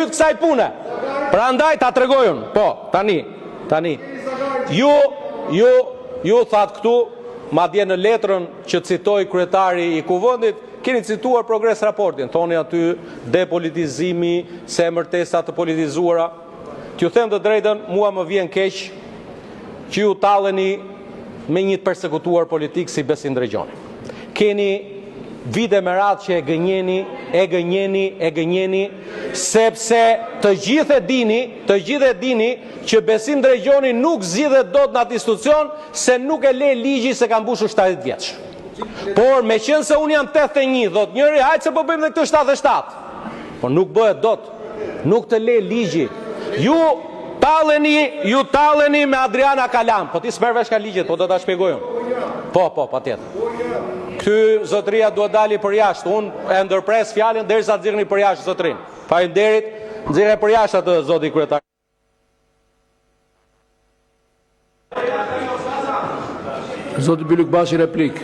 hyt kësaj pune. Prandaj ta tregojun. Po, tani. Ju thatë këtu, madje në letrën që citoi kryetari I Kuvendit, keni cituar progres raportin, thoni aty depolitizimi, semërtesa të politizuara. T'ju them të drejtën, mua më vjen keq që ju talleni me një të persekutuar politik si Besim Drejgjoni. Keni vite me radhë që e gënjeni, sepse të gjithë e dini që Besim Drejgjoni nuk zgjidhet dot në atë institucion se nuk e le ligji se ka mbushur 70 vjeç. Por me qenë se unë jam 81, thot njëri, hajtë se po bëjmë dhe këtë 77. Por nuk bëhet dot. Nuk të le ligji. Ju talleni me Adriana Kalam. Po ti s'merr vesh ka ligjet, po do ta shpjegoj unë. Po, patjetër. Ky zotëria duhet dali për jashtë. Unë e ndërpres fjalën derisa të nxirrni për jashtë zotrin. Faleminderit. Nxirre për jashtë atë zoti kryetar. Zoti Bylukbashi replik.